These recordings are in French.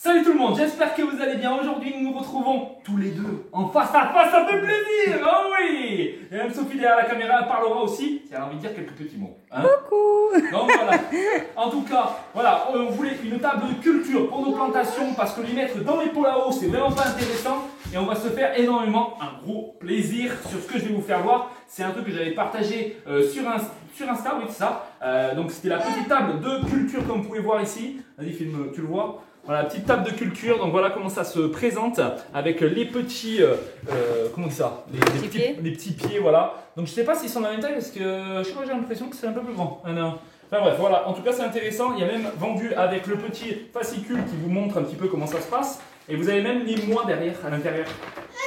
Salut tout le monde, j'espère que vous allez bien. Aujourd'hui, nous nous retrouvons tous les deux en face à face, ça fait plaisir. Oh oui. Et même Sophie derrière la caméra parlera aussi, si elle a envie de dire quelques petits mots. Hein. Coucou. Donc voilà, en tout cas, voilà, on voulait une table de culture pour nos plantations parce que les mettre dans les pots là-haut, c'est vraiment pas intéressant. Et on va se faire énormément un gros plaisir sur ce que je vais vous faire voir. C'est un truc que j'avais partagé sur Insta, oui c'est ça. Donc c'était la petite table de culture comme vous pouvez voir ici. Vas-y filme, tu le vois. Voilà, la petite table de culture, donc voilà comment ça se présente avec les petits, comment on dit ça, les petits pieds, voilà. Donc je sais pas s'ils sont de la même taille parce que je crois que j'ai l'impression que c'est un peu plus grand. Enfin bref, voilà, en tout cas c'est intéressant, il y a même vendu avec le petit fascicule qui vous montre un petit peu comment ça se passe. Et vous avez même les mois derrière, à l'intérieur.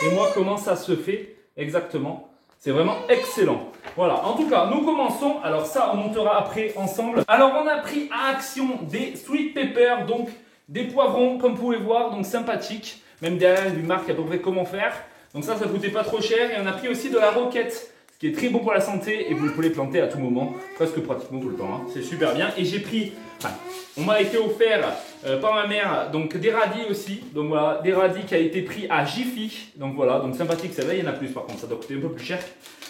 Et moi, comment ça se fait exactement. C'est vraiment excellent. Voilà, en tout cas, nous commençons. Alors ça, on montera après ensemble. Alors on a pris à Action des sweet peppers, donc des poivrons, comme vous pouvez voir, donc sympathiques. Même derrière, une marque à peu près comment faire. Donc ça coûtait pas trop cher. Et on a pris aussi de la roquette, ce qui est très bon pour la santé. Et vous pouvez les planter à tout moment, presque pratiquement tout le temps. Hein. C'est super bien. Et j'ai pris, enfin, on m'a été offert par ma mère, donc des radis aussi. Donc voilà, des radis qui a été pris à Jiffy. Donc voilà, donc sympathique. Celle-là, il y en a plus par contre, ça doit coûter un peu plus cher.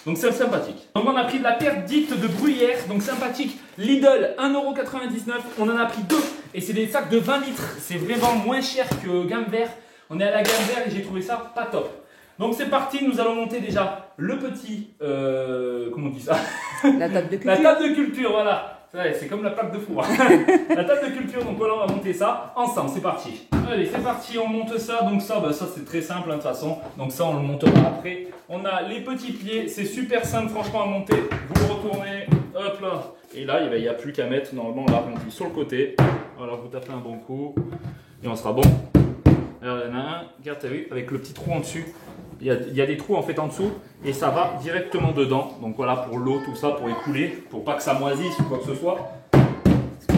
Donc c'est sympathique. Donc on a pris de la terre dite de bruyère, donc sympathique. Lidl, 1,99 €. On en a pris deux. Et c'est des sacs de 20 litres. C'est vraiment moins cher que gamme vert. On est à la gamme vert et j'ai trouvé ça pas top. Donc c'est parti, nous allons monter déjà le petit, comment on dit ça? La table de culture. La table de culture, voilà. C'est comme la plaque de four. La table de culture, donc voilà, on va monter ça ensemble, c'est parti. Allez, c'est parti, on monte ça. Donc ça, ça c'est très simple hein, de toute façon. Donc ça, on le montera après. On a les petits pieds, c'est super simple franchement à monter. Vous le retournez, hop là. Et là, il n'y a plus qu'à mettre normalement l'arrondi sur le côté. Voilà, vous tapez un bon coup et on sera bon. Alors il y en a un, regarde, t'as vu, avec le petit trou en dessus. Il y a des trous en fait en dessous et ça va directement dedans. Donc voilà pour l'eau, tout ça, pour écouler, pour pas que ça moisisse ou quoi que ce soit.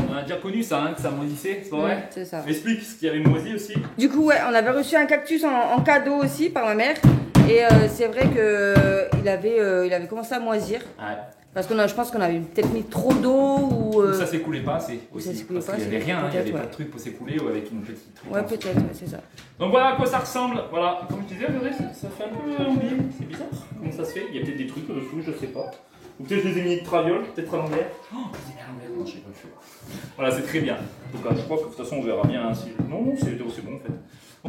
On a déjà connu ça, hein, que ça moisissait, c'est pas vrai? C'est ça. Explique ce qu'il y avait moisi aussi. Du coup, ouais, on avait reçu un cactus en cadeau aussi par ma mère. Et c'est vrai qu'il avait commencé à moisir. Ouais. Parce que je pense qu'on avait peut-être mis trop d'eau ou. Ça s'écoulait pas assez aussi. Ça s'écoulait parce qu'il n'y avait rien, il n'y avait ouais. pas de truc pour s'écouler ou avec une petite truc. Ouais, peut-être, ouais, c'est ça. Donc voilà à quoi ça ressemble. Voilà, comme je disais, regardez, ça fait un peu oublié. C'est bizarre. Comment ça se fait? Il y a peut-être des trucs dessous, je sais pas. Ou peut-être je les ai mis de traviole, peut-être à l'envers. Oh, je les ai mis à l'envers, non, je sais pas, je sais pas. Voilà, c'est très bien. En tout cas, je crois que de toute façon, on verra bien. Hein, si... Non, c'est bon en fait.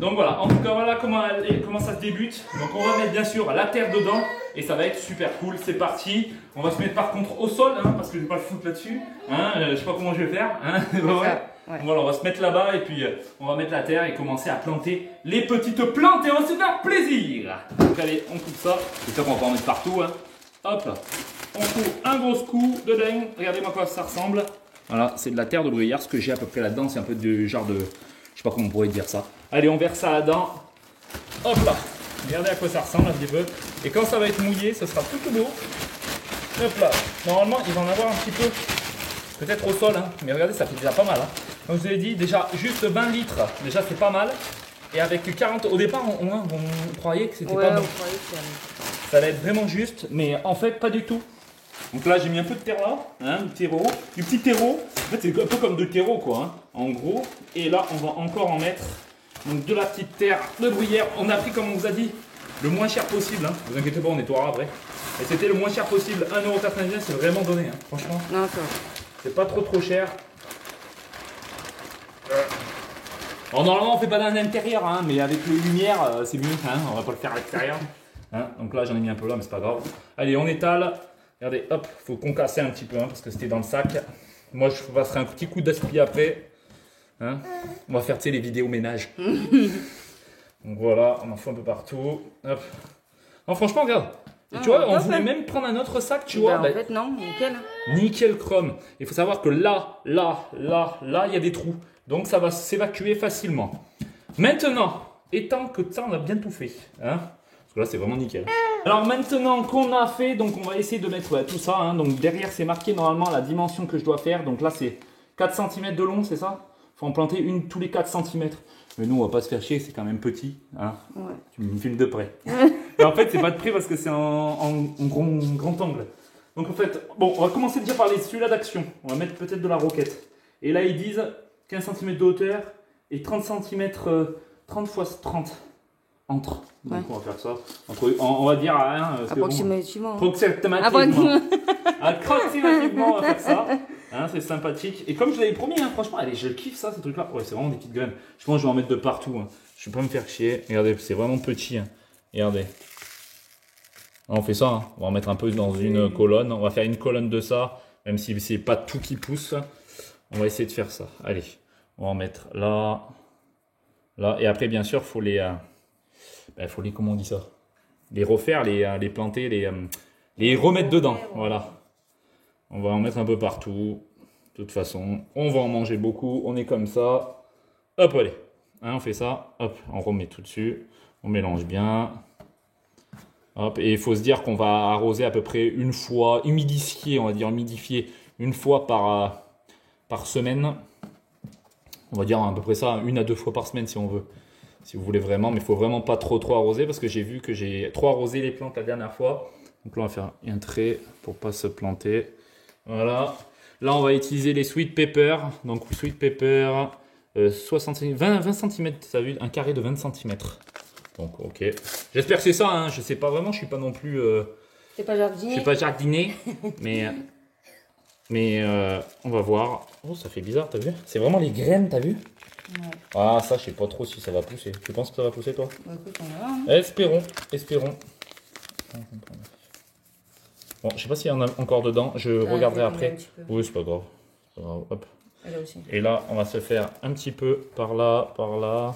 Donc voilà, en tout cas, voilà comment ça se débute. Donc on va mettre bien sûr la terre dedans et ça va être super cool. C'est parti. On va se mettre par contre au sol, hein, parce que je vais pas le foutre là-dessus. Hein, je sais pas comment je vais faire. Hein, ouais. Ouais. Voilà, on va se mettre là-bas et puis on va mettre la terre et commencer à planter les petites plantes et on va se faire plaisir. Donc allez, on coupe ça. J'espère qu'on va en mettre partout. Hein. Hop, on coupe un gros coup de dingue. Regardez-moi quoi ça ressemble. Voilà, c'est de la terre de bruyère. Ce que j'ai à peu près là-dedans, c'est un peu de genre de... Je sais pas comment on pourrait dire ça. Allez, on verse ça là-dedans. Hop là. Regardez à quoi ça ressemble un petit peu. Et quand ça va être mouillé, ce sera tout beau. Hop là. Normalement, il va en avoir un petit peu. Peut-être au sol. Hein. Mais regardez, ça fait déjà pas mal. Hein. Comme je vous ai dit, déjà juste 20 litres. Déjà, c'est pas mal. Et avec 40... Au départ, on croyait que c'était pas bon. Ça allait être vraiment juste. Mais en fait, pas du tout. Donc là, j'ai mis un peu de terre là, hein, du petit terreau. En fait, c'est un peu comme de terreau, quoi, hein, en gros. Et là, on va encore en mettre donc, de la petite terre de bruyère. On a pris, comme on vous a dit, le moins cher possible. Hein. Vous inquiétez pas, on nettoiera après. Et c'était le moins cher possible, 1,99 €, c'est vraiment donné, hein, franchement. D'accord. C'est pas trop cher. Alors, normalement, on fait pas dans l'intérieur, hein, mais avec les lumières, c'est mieux. Hein, on va pas le faire à l'extérieur. Hein. Donc là, j'en ai mis un peu là, mais c'est pas grave. Allez, on étale. Regardez, hop, il faut concasser un petit peu hein, parce que c'était dans le sac. Moi, je passerai un petit coup d'aspi après. Hein. On va faire les vidéos ménage. Donc voilà, on en fout un peu partout. Hop. Non, franchement, regarde. Et tu vois, on voulait même prendre un autre sac, tu vois. En fait, non, nickel. Nickel chrome. Il faut savoir que là, il y a des trous. Donc ça va s'évacuer facilement. Maintenant, étant que ça, on a bien tout fait. Hein. Parce que là, c'est vraiment nickel. Alors maintenant qu'on a fait, donc on va essayer de mettre tout ça. Hein, donc derrière, c'est marqué normalement la dimension que je dois faire. Donc là, c'est 4 cm de long, c'est ça? Il faut en planter une tous les 4 cm. Mais nous, on va pas se faire chier, c'est quand même petit. Hein. Ouais. Tu me filmes de près. Et en fait, c'est pas de près parce que c'est en grand angle. Donc en fait, bon, on va commencer déjà par celui-là d'Action. On va mettre peut-être de la roquette. Et là, ils disent 15 cm de hauteur et 30 cm, 30 x 30 entre. Donc on va faire ça. On va dire approximativement. Approximativement, on va faire ça. Hein, c'est sympathique. Et comme je l'avais promis, hein, franchement, allez, je kiffe ça, ces trucs-là. Ouais, c'est vraiment des petites graines. Je pense que je vais en mettre de partout. Hein. Je vais pas me faire chier. Regardez, c'est vraiment petit. Hein. Regardez. On fait ça. Hein. On va en mettre un peu dans une colonne. On va faire une colonne de ça. Même si c'est pas tout qui pousse. On va essayer de faire ça. Allez. On va en mettre là. Là. Et après, bien sûr, il faut les... faut les... Comment on dit ça? Les refaire, les planter, les remettre dedans. Voilà. On va en mettre un peu partout. De toute façon, on va en manger beaucoup. On est comme ça. Hop, allez. Hein, on fait ça. Hop, on remet tout dessus. On mélange bien. Hop, et il faut se dire qu'on va arroser à peu près une fois, humidifier, on va dire humidifier une fois par semaine. On va dire à peu près ça, 1 à 2 fois par semaine si on veut. Si vous voulez vraiment, mais il faut vraiment pas trop arroser parce que j'ai vu que j'ai trop arrosé les plantes la dernière fois. Donc là, on va faire un trait pour pas se planter. Voilà. Là, on va utiliser les sweet pepper. Donc, sweet pepper, 20 cm, tu as vu, un carré de 20 cm. Donc, ok. J'espère que c'est ça, hein. Je sais pas vraiment, je suis pas non plus... C'est pas jardinier. Je suis pas jardinier, mais on va voir. Oh, ça fait bizarre, t'as vu? C'est vraiment les graines, t'as vu? Ouais. Ah, ça, je sais pas trop si ça va pousser. Tu penses que ça va pousser, toi? Bah, écoute, on verra, hein. Espérons, espérons. Bon, je sais pas s'il y en a encore dedans. Je regarderai après. Oui, c'est pas grave. Hop. Aussi. Et là, on va se faire un petit peu par là, par là.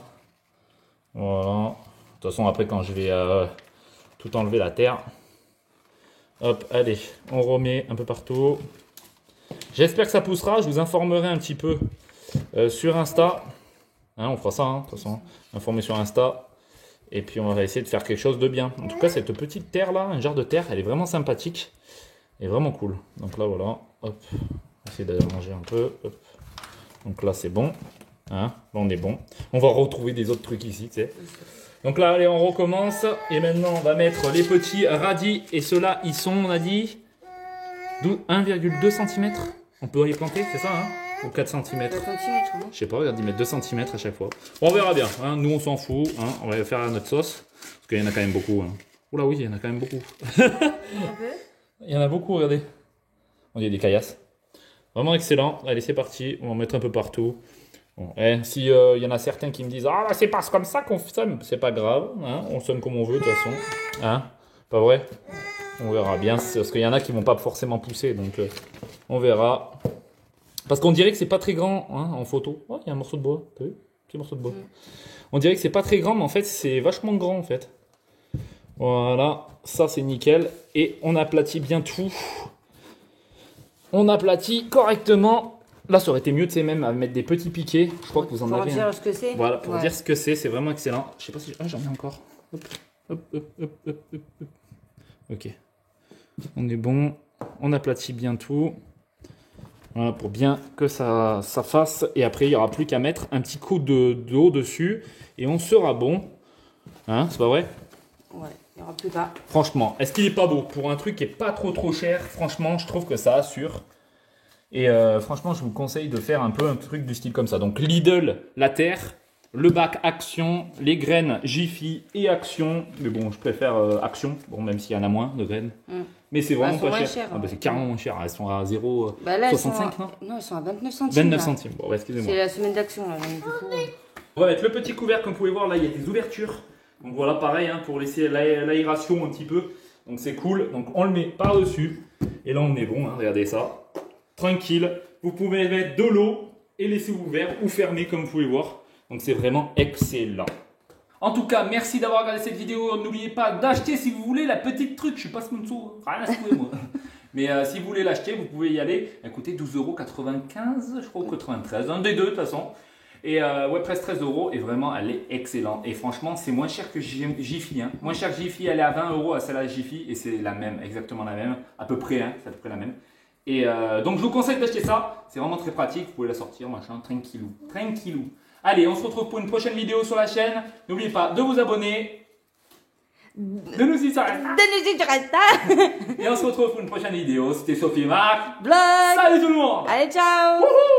Voilà. De toute façon, après, quand je vais tout enlever la terre. Hop, allez, on remet un peu partout. J'espère que ça poussera. Je vous informerai un petit peu sur Insta. Hein, on fera ça, hein, de toute façon. Informer sur Insta. Et puis, on va essayer de faire quelque chose de bien. En tout cas, cette petite terre là, un genre de terre, elle est vraiment sympathique. Et vraiment cool. Donc là, voilà. Hop. On va essayer d'aller manger un peu. Hop. Donc là, c'est bon. Hein, là, on est bon. On va retrouver des autres trucs ici, tu sais. Donc là, allez, on recommence. Et maintenant, on va mettre les petits radis. Et ceux-là, ils sont, on a dit, 1,2 cm. On peut les planter, c'est ça, hein? Ou 4 cm. 4 cm, non? Je sais pas, regarde, ils mettent 2 cm à chaque fois. Bon, on verra bien. Hein. Nous, on s'en fout. Hein. On va faire notre sauce. Parce qu'il y en a quand même beaucoup. Hein. Oula, oui, il y en a quand même beaucoup. Il y en a beaucoup, regardez. On dirait des caillasses. Vraiment excellent. Allez, c'est parti. On va en mettre un peu partout. Bon, si y en a certains qui me disent « Ah, c'est pas comme ça qu'on sonne », c'est pas grave. Hein, on sonne comme on veut, de toute façon. Hein, pas vrai? On verra bien. Parce qu'il y en a qui vont pas forcément pousser. Donc, on verra. Parce qu'on dirait que c'est pas très grand hein, en photo. Oh, il y a un morceau de bois. T'as vu? Petit morceau de bois. On dirait que c'est pas très grand, mais en fait, c'est vachement grand, en fait. Voilà. Ça, c'est nickel. Et on aplatit bien tout. On aplatit correctement. Là, ça aurait été mieux, tu sais, même à mettre des petits piquets. Je crois que vous en avez. Pour dire ce que c'est. Voilà, pour dire ce que c'est vraiment excellent. Je sais pas si. Ah, j'en ai encore. Hop, hop, hop, hop, hop, hop, hop. Ok. On est bon. On aplatit bien tout. Voilà, pour bien que ça fasse. Et après, il n'y aura plus qu'à mettre un petit coup d'eau dessus. Et on sera bon. Hein, c'est pas vrai? Ouais, il n'y aura plus qu'à. Franchement, est-ce qu'il est pas beau? Pour un truc qui est pas trop cher, franchement, je trouve que ça assure. Et franchement, je vous conseille de faire un peu un truc du style comme ça. Donc Lidl, la terre, le bac Action, les graines Jiffy et Action. Mais bon, je préfère Action, bon, même s'il y en a moins de graines. Mais c'est vraiment pas cher. Ah, bah, c'est carrément moins cher. Elles sont à 0,65, bah non? Non, elles sont à 29 centimes. 29 centimes. Bon, excusez-moi. C'est la semaine d'Action, là. Donc, du coup, on va mettre le petit couvercle, comme vous pouvez voir, là, il y a des ouvertures. Donc voilà, pareil, hein, pour laisser l'aération un petit peu. Donc c'est cool. Donc on le met par-dessus. Et là, on est bon. Hein, regardez ça. Tranquille. Vous pouvez mettre de l'eau et laisser ouvert ou fermé, comme vous pouvez voir. Donc c'est vraiment excellent. En tout cas, merci d'avoir regardé cette vidéo. N'oubliez pas d'acheter si vous voulez la petite truc. Je suis pas sponsor. Rien à secouer, moi. Mais si vous voulez l'acheter, vous pouvez y aller. Elle coûtait 12,95 €, je crois, ou 93. Un des deux, de toute façon. Et ouais, presque 13 € et vraiment elle est excellente. Et franchement, c'est moins cher que Jiffy. Hein. Moins cher que Jiffy, elle est à 20 € à celle à Jiffy et c'est la même, exactement la même, à peu près, hein, c'est à peu près la même. Et donc je vous conseille d'acheter ça, c'est vraiment très pratique, vous pouvez la sortir, machin, tranquillou, tranquillou. Allez, on se retrouve pour une prochaine vidéo sur la chaîne. N'oubliez pas de vous abonner, de nous suivre sur Insta. Et on se retrouve pour une prochaine vidéo. C'était Sophie et Marc. Vlog. Salut tout le monde. Allez, ciao. Wouhou.